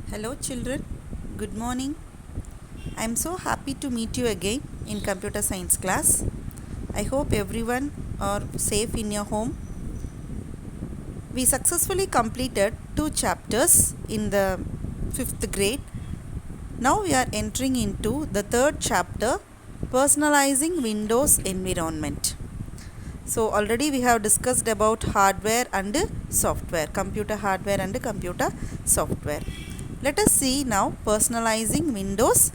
Hello children, good morning. I am so happy to meet you again in computer science class. I hope everyone are safe in your home. We successfully completed 2 chapters in the 5th grade. Now we are entering into the 3rd chapter, personalizing Windows environment. So already we have discussed about hardware and software, computer hardware and computer software. Let us see now personalizing Windows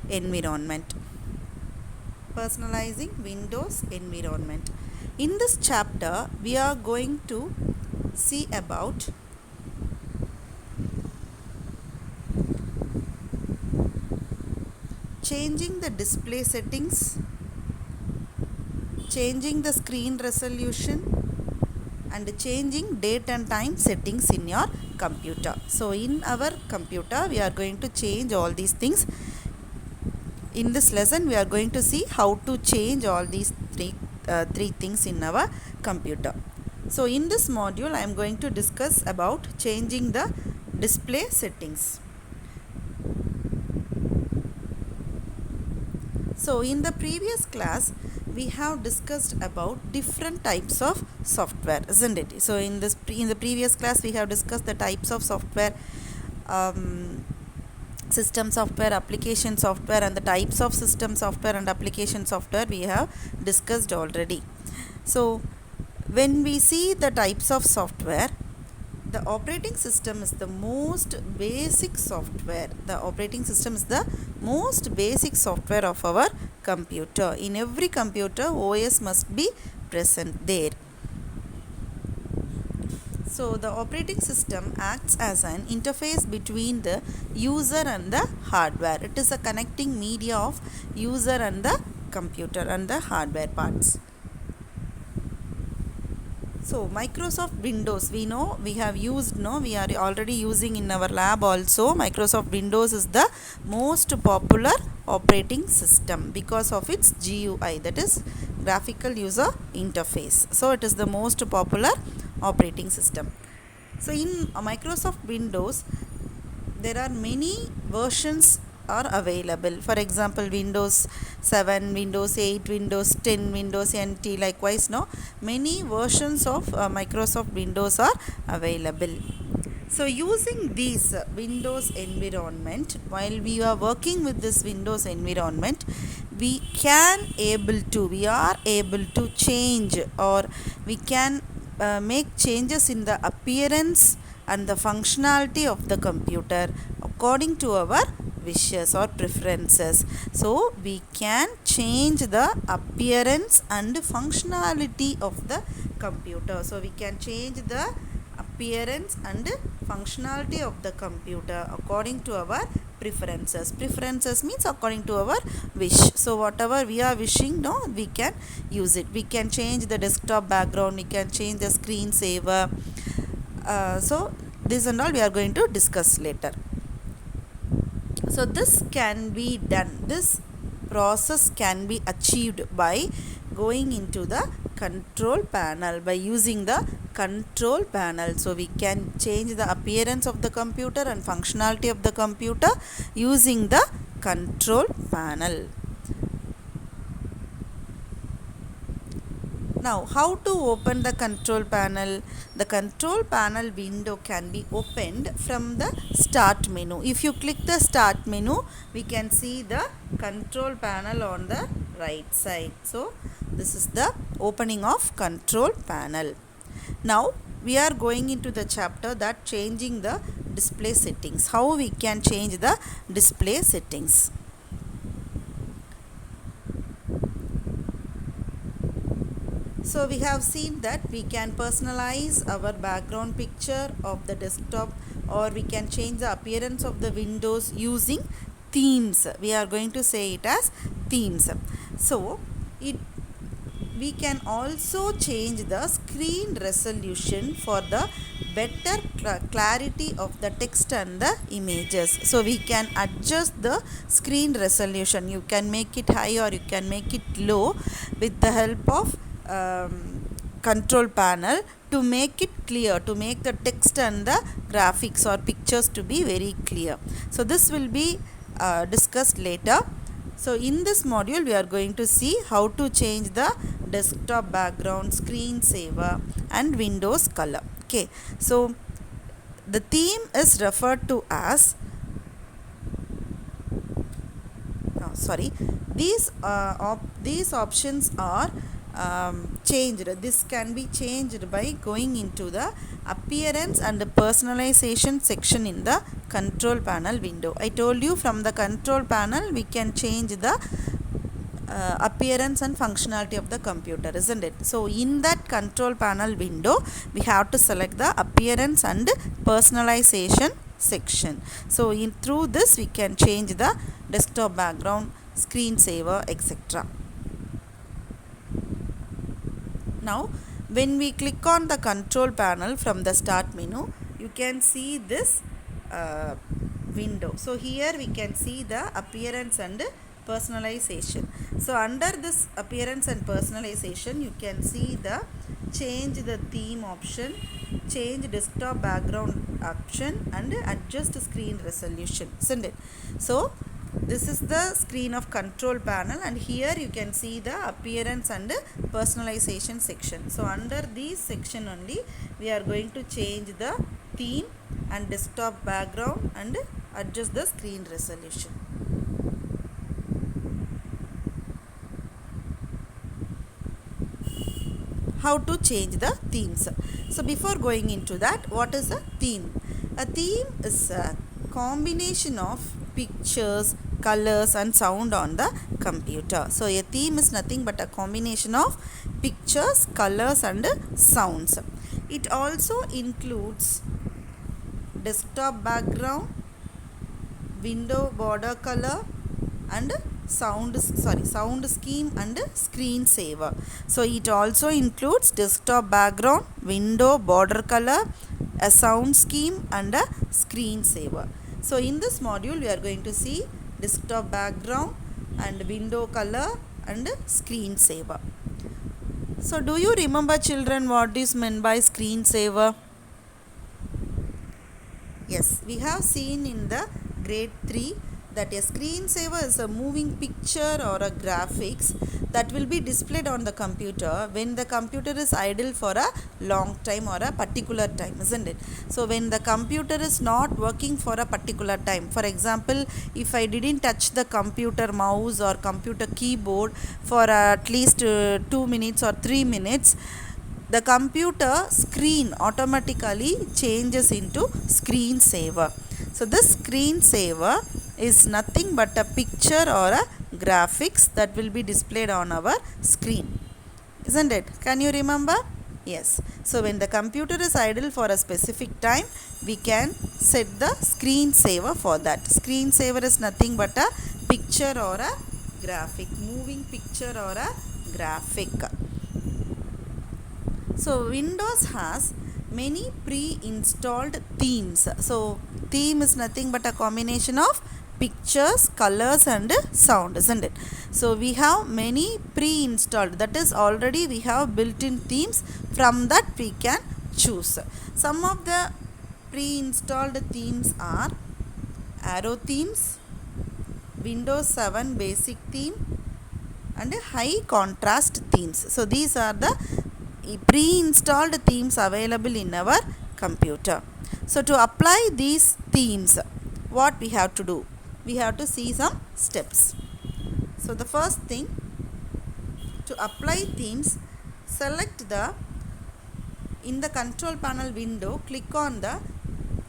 environment. Personalizing Windows environment. In this chapter, we are going to see about changing the display settings, changing the screen resolution, and changing date and time settings in your computer. So in our computer we are going to change all these things. In this lesson we are going to see how to change all these three things in our computer. So in this module I am going to discuss about changing the display settings. So in the previous class we have discussed about different types of software, isn't it? So in the previous class we have discussed the types of software, system software, application software, and the types of system software and application software we have discussed already. So when we see the types of software, the operating system is the most basic software. The operating system is the most basic software of our computer. In every computer, OS must be present there. So the operating system acts as an interface between the user and the hardware. It is a connecting media of user and the computer and the hardware parts. So Microsoft Windows, we know we have used, we are already using in our lab also. Microsoft Windows is the most popular operating system because of its GUI, that is graphical user interface. So it is the most popular operating system. So in Microsoft Windows there are many versions are available. For example, Windows 7, Windows 8, Windows 10, Windows NT. Likewise, many versions of Microsoft Windows are available. So using these Windows environment, while we are working with this Windows environment, we are able to change, or we can make changes in the appearance and the functionality of the computer according to our wishes or preferences. So we can change the appearance and functionality of the computer. So we can change the appearance and functionality of the computer according to our preferences. Preferences means according to our wish. So whatever we are wishing, we can use it. We can change the desktop background, we can change the screensaver. So this and all we are going to discuss later. So this can be done, this process can be achieved by going into the control panel, by using the control panel. So we can change the appearance of the computer and functionality of the computer using the control panel. Now, how to open the control panel? The control panel window can be opened from the start menu. If you click the start menu, we can see the control panel on the right side. So this is the opening of control panel. Now we are going into the chapter that changing the display settings. How we can change the display settings. So we have seen that we can personalize our background picture of the desktop, or we can change the appearance of the windows using themes. We are going to say it as themes. So we can also change the screen resolution for the better clarity of the text and the images. So we can adjust the screen resolution. You can make it high or you can make it low with the help of control panel to make it clear, to make the text and the graphics or pictures to be very clear. So this will be discussed later. So in this module we are going to see how to change the desktop background, screensaver and Windows color. Okay, so the theme is referred to as these options are changed. This can be changed by going into the appearance and the personalization section in the control panel window. I told you from the control panel we can change the appearance and functionality of the computer, isn't it? So in that control panel window we have to select the appearance and personalization section. So through this we can change the desktop background, screensaver, etc. Now when we click on the control panel from the start menu, you can see this window. So here we can see the appearance and personalization. So under this appearance and personalization you can see the change the theme option, change desktop background option and adjust screen resolution, isn't it? So this is the screen of control panel and here you can see the appearance and personalization section. So under this section only we are going to change the theme and desktop background and adjust the screen resolution. How to change the themes. So before going into that, what is a theme? A theme is a combination of pictures, colors and sound on the computer. So a theme is nothing but a combination of pictures, colors and sounds. It also includes desktop background, window border color and sound scheme and screensaver. So it also includes desktop background, window border color, a sound scheme and a screensaver. So in this module we are going to see desktop background and window color and screensaver. So do you remember, children, what is meant by screensaver? Yes, we have seen in the grade 3 that a screensaver is a moving picture or a graphics that will be displayed on the computer when the computer is idle for a long time or a particular time, isn't it? So when the computer is not working for a particular time, for example, if I didn't touch the computer mouse or computer keyboard for at least 2 minutes or 3 minutes, the computer screen automatically changes into screensaver. So this screensaver is nothing but a picture or a graphics that will be displayed on our screen, isn't it? Can you remember? Yes. So when the computer is idle for a specific time, we can set the screensaver for that. Screensaver is nothing but a picture or a graphic, moving picture or a graphic. So Windows has many pre-installed themes. So theme is nothing but a combination of pictures, colors and sound, isn't it? So we have many pre-installed, that is already we have built-in themes. From that we can choose. Some of the pre-installed themes are arrow themes, Windows 7 basic theme and high contrast themes. So these are the pre-installed themes available in our computer. So to apply these themes, what we have to do? We have to see some steps. So the first thing, to apply themes, select in the control panel window, click on the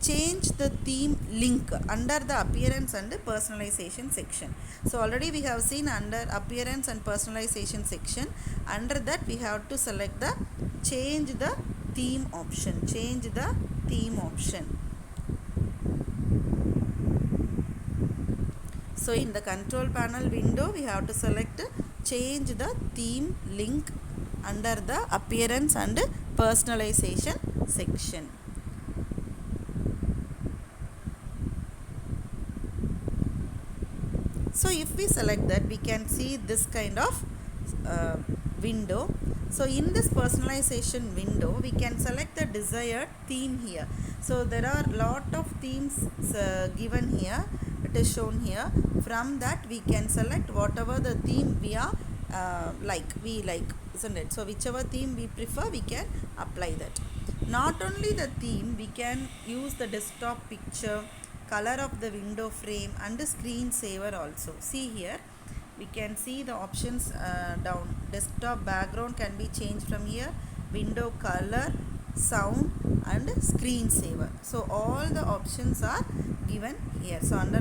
change the theme link under the appearance and personalization section. So already we have seen under appearance and personalization section, under that we have to select the change the theme option. Change the theme option. So in the control panel window we have to select change the theme link under the appearance and personalization section. So if we select that, we can see this kind of window. So in this personalization window, we can select the desired theme here. So there are lot of themes given here. It is shown here. From that we can select whatever the theme we are we like, isn't it? So whichever theme we prefer, we can apply that. Not only the theme, we can use the desktop picture, color of the window frame, and the screensaver also. See here, we can see the options down. Desktop background can be changed from here, window color, sound, and screensaver. So all the options are given here. So under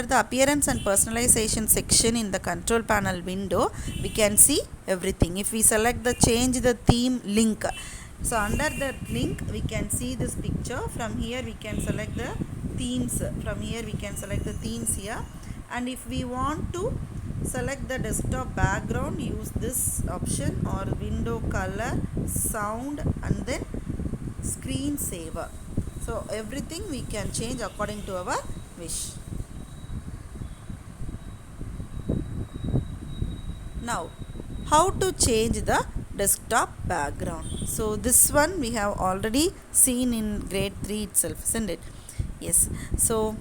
the appearance and personalization section in the control panel window, we can see everything. If we select the change the theme link, so under the link we can see this picture. From here we can select the themes. From here we can select the themes here. And if we want to select the desktop background, use this option, or window color, sound, and then screensaver. So everything we can change according to our wish. Now, how to change the desktop background? So this one we have already seen in grade 3 itself, isn't it? Yes. So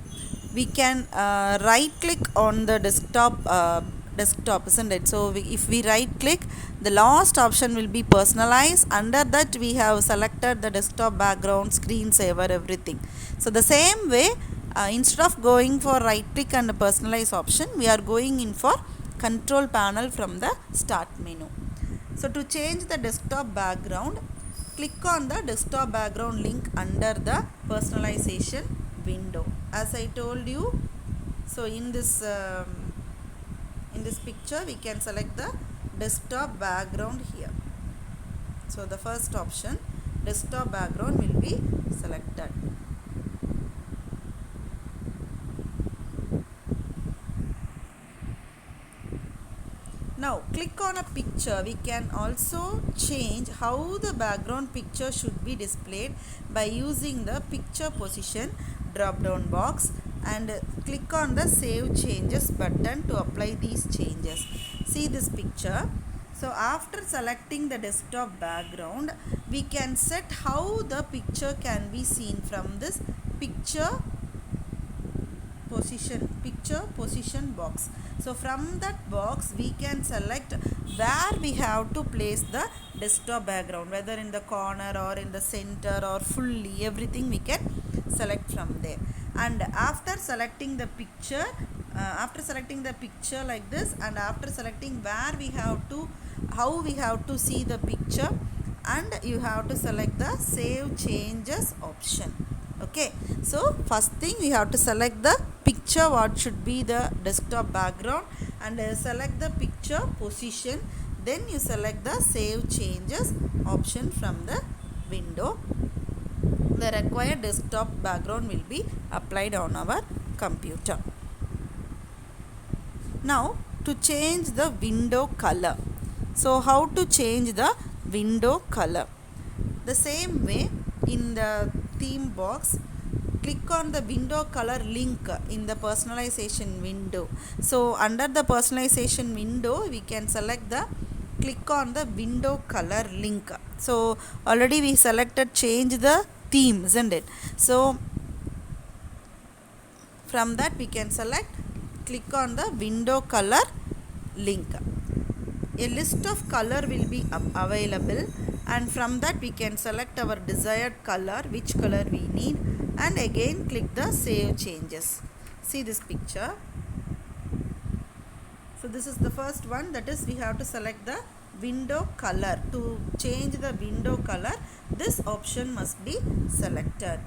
we can right click on the desktop, isn't it? So if we right click, the last option will be personalize. Under that we have selected the desktop background, screensaver, everything. So the same way, instead of going for right click and personalize option, we are going in for control panel from the start menu. So to change the desktop background, click on the desktop background link under the personalization window. As I told you, so in this picture we can select the desktop background here. So the first option, desktop background, will be selected. Now click on a picture. We can also change how the background picture should be displayed by using the picture position drop down box, and click on the save changes button to apply these changes. See this picture. So after selecting the desktop background, we can set how the picture can be seen from this picture position box. So from that box we can select where we have to place the desktop background, whether in the corner or in the center or fully, everything we can select from there. And after selecting the picture, like this, and after selecting where we have to, how we have to see the picture, and you have to select the save changes option. Okay, so first thing we have to select the picture, what should be the desktop background, and select the picture position. Then you select the save changes option from the window. The required desktop background will be applied on our computer. Now to change the window color. So how to change the window color? The same way, in the theme box, click on the window color link in the personalization window. So under the personalization window, we can select the click on the window color link. So already we selected change the theme, isn't it? So from that we can select click on the window color link. A list of color will be available, and from that we can select our desired color, which color we need, and again click the save changes. See this picture. So this is the first one, that is we have to select the window color. To change the window color, this option must be selected.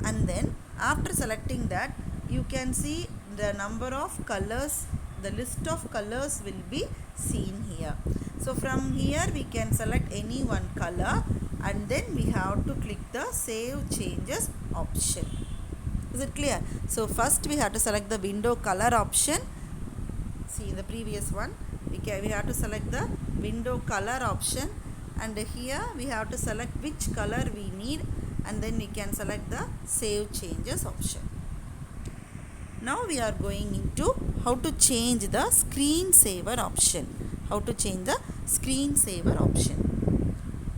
And then after selecting that, you can see the number of colors, the list of colors will be seen here. So from here we can select any one color, and then we have to click the save changes option. Is it clear? So first we have to select the window color option. See the previous one, we have to select the window color option, and here we have to select which color we need, and then we can select the save changes option. Now we are going into how to change the screensaver option. how to change the screensaver option.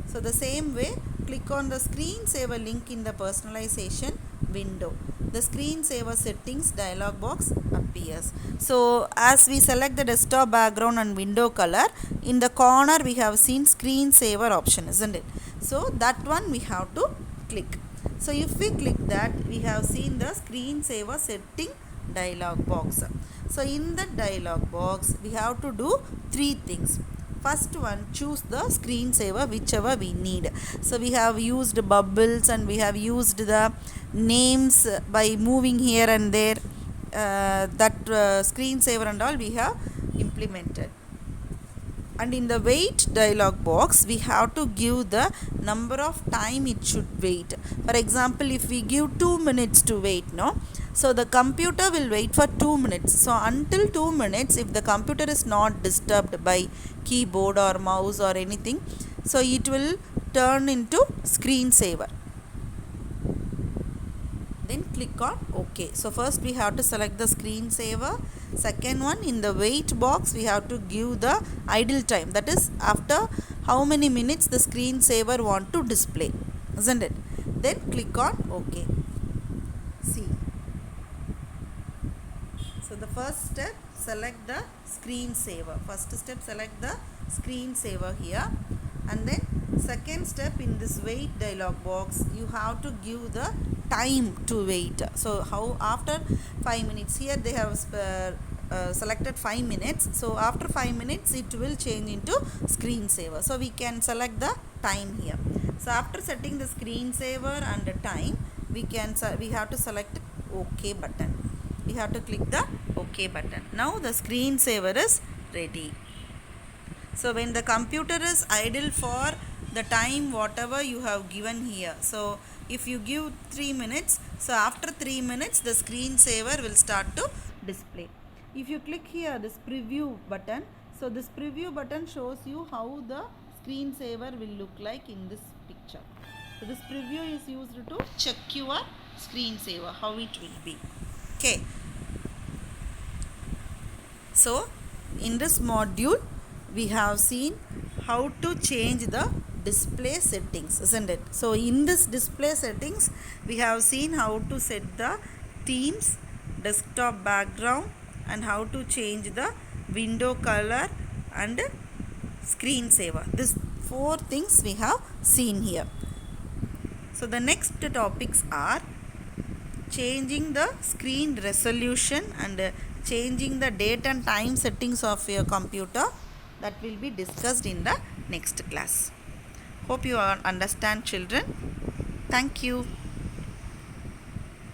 So the same way, click on the screensaver link in the personalization window. The screensaver settings dialog box appears. So as we select the desktop background and window color, in the corner we have seen screensaver option, isn't it? So that one we have to click. So if we click that, we have seen the screensaver setting dialog box. So in the dialog box, we have to do three things. First one, choose the screensaver whichever we need. So we have used bubbles and we have used the names by moving here and there. That screensaver and all we have implemented. And in the wait dialog box, we have to give the number of time it should wait. For example, if we give 2 minutes to wait, no, so the computer will wait for 2 minutes. So until 2 minutes, if the computer is not disturbed by keyboard or mouse or anything, so it will turn into screensaver. Then click on OK. So first we have to select the screensaver. Second one, in the wait box we have to give the idle time, that is after how many minutes the screensaver want to display, isn't it? Then click on OK. See, so the first step, select the screensaver. First step, select the screensaver here, and then second step, in this wait dialog box you have to give the time to wait. So how after 5 minutes, here they have selected 5 minutes, so after 5 minutes it will change into screensaver. So we can select the time here. So after setting the screensaver and the time, we have to select OK button. We have to click the OK button. Now the screensaver is ready. So when the computer is idle for the time whatever you have given here, so if you give 3 minutes, so after 3 minutes the screensaver will start to display. If you click here this preview button, so this preview button shows you how the screensaver will look like in this picture. So this preview is used to check your screensaver how it will be. Okay, so in this module we have seen how to change the display settings, isn't it? So in this display settings we have seen how to set the themes, desktop background, and how to change the window color and screensaver. These 4 things we have seen here. So the next topics are changing the screen resolution and changing the date and time settings of your computer. That will be discussed in the next class. Hope you understand, children. Thank you.